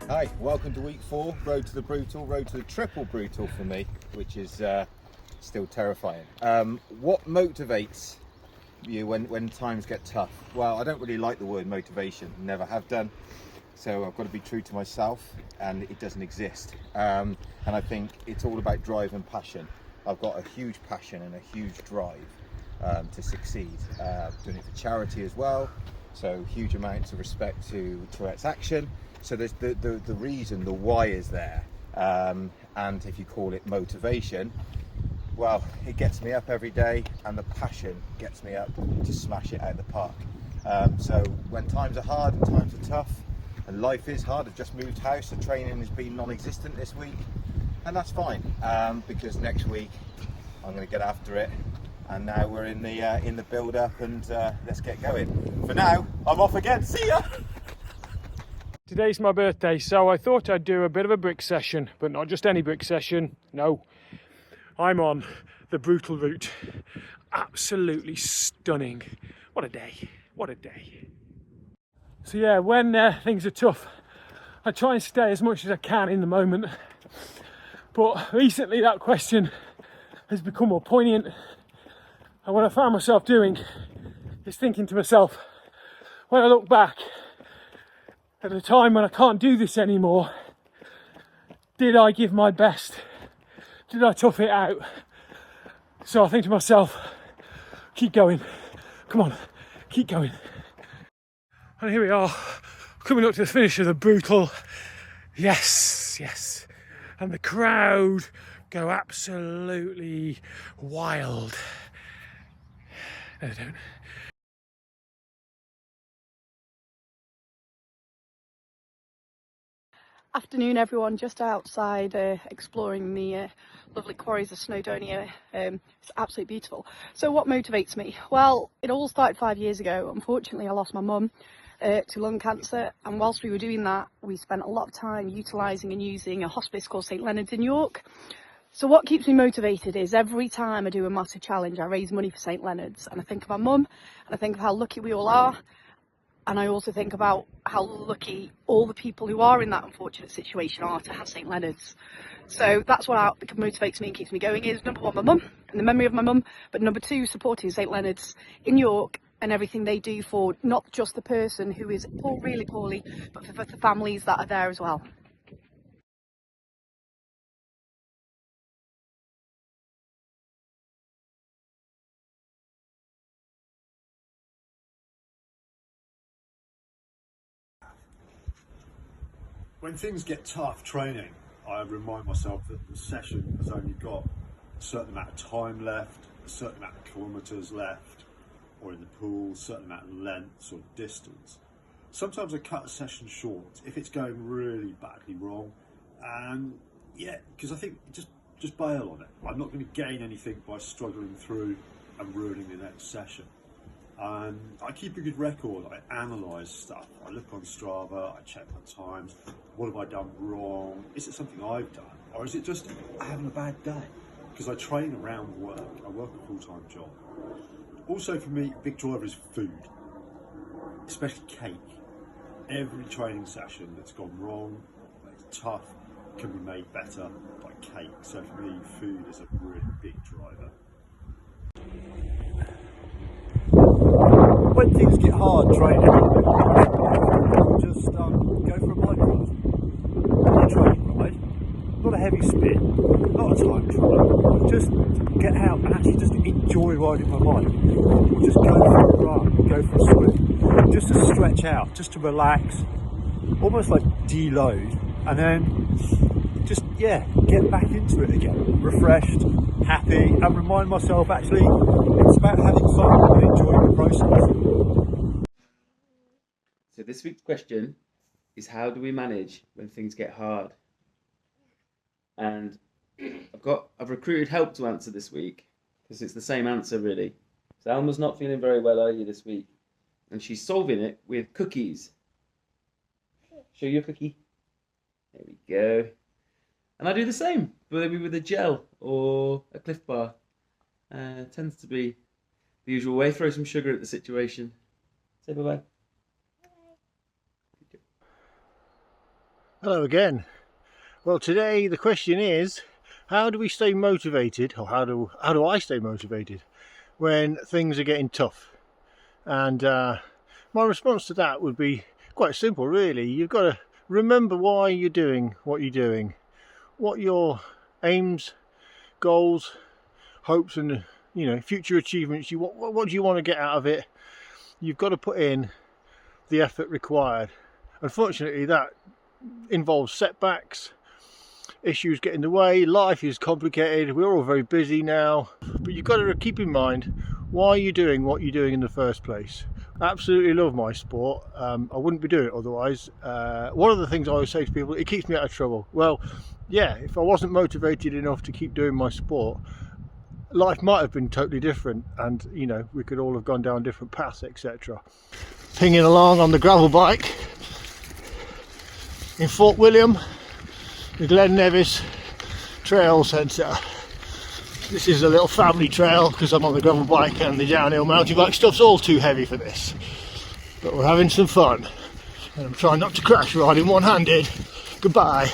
Hi, welcome to week 4, road to the brutal, road to the triple brutal for me, which is still terrifying. What motivates you when times get tough? Well, I don't really like the word motivation, never have done, so I've got to be true to myself, and it doesn't exist. And I think it's all about drive and passion. I've got a huge passion and a huge drive to succeed, doing it for charity as well, so huge amounts of respect to Tourette's Action. So there's the reason, the why is there, and if you call it motivation, well, it gets me up every day, and the passion gets me up to smash it out of the park. So when times are hard and times are tough, and life is hard, I've just moved house, the training has been non-existent this week, and that's fine, because next week I'm going to get after it. And now we're in the build-up, and let's get going. For now, I'm off again. See ya. Today's my birthday, so I thought I'd do a bit of a brick session, but not just any brick session. No, I'm on the brutal route. Absolutely stunning. What a day, what a day. So yeah, when things are tough, I try and stay as much as I can in the moment. But recently that question has become more poignant. And what I found myself doing is thinking to myself, when I look back at the time when I can't do this anymore, did I give my best? Did I tough it out? So I think to myself, keep going, come on, keep going. And here we are, coming up to the finish of the brutal. Yes, yes. And the crowd go absolutely wild. No, they don't. Afternoon everyone, just outside exploring the lovely quarries of Snowdonia. It's absolutely beautiful. So what motivates me? Well, it all started 5 years ago. Unfortunately, I lost my mum to lung cancer, and whilst we were doing that, we spent a lot of time utilising and using a hospice called St Leonard's in York. So what keeps me motivated is every time I do a massive challenge, I raise money for St Leonard's, and I think of my mum, and I think of how lucky we all are. And I also think about how lucky all the people who are in that unfortunate situation are to have St Leonard's. So that's what motivates me and keeps me going, is number one, my mum and the memory of my mum, but number two, supporting St Leonard's in York and everything they do for not just the person who is really poorly, but for the families that are there as well. When things get tough training, I remind myself that the session has only got a certain amount of time left, a certain amount of kilometres left, or in the pool, a certain amount of length or distance. Sometimes I cut a session short if it's going really badly wrong, and yeah, because I think just bail on it. I'm not going to gain anything by struggling through and ruining the next session. And I keep a good record. I analyse stuff. I look on Strava, I check my times. What have I done wrong? Is it something I've done? Or is it just having a bad day? Because I train around work. I work a full-time job. Also for me, big driver is food, especially cake. Every training session that's gone wrong, that's tough, can be made better by cake. So for me, food is a really big driver. When things get hard training, just go for a bike ride. Not a training ride, not a heavy spin, not a time trial. Just get out and actually just enjoy riding my bike. Just go for a run, go for a swim, just to stretch out, just to relax, almost like deload, and then just, yeah, get back into it again, refreshed, happy, and remind myself actually it's about having fun and enjoying the process. So this week's question is, how do we manage when things get hard? And I've recruited help to answer this week, because it's the same answer really. So Alma's not feeling very well earlier this week, and she's solving it with cookies. Show you a cookie. There we go. And I do the same, but maybe with a gel or a Cliff Bar. Tends to be the usual way. Throw some sugar at the situation. Say bye-bye. Hello again. Well, today the question is, how do we stay motivated, or how do I stay motivated when things are getting tough? And my response to that would be quite simple, really. You've got to remember why you're doing what you're doing, what your aims, goals, hopes, and future achievements. What do you want to get out of it? You've got to put in the effort required. Unfortunately, that involves setbacks, issues get in the way, life is complicated, we're all very busy now, but you've got to keep in mind why you're doing what you're doing in the first place. I absolutely love my sport. I wouldn't be doing it otherwise. One of the things I always say to people, it keeps me out of trouble. Well, yeah, if I wasn't motivated enough to keep doing my sport, life might have been totally different, and we could all have gone down different paths, etc. Pinging along on the gravel bike in Fort William, the Glen Nevis Trail Centre. This is a little family trail because I'm on the gravel bike, and the downhill mountain bike stuff's all too heavy for this. But we're having some fun, and I'm trying not to crash riding one-handed. Goodbye.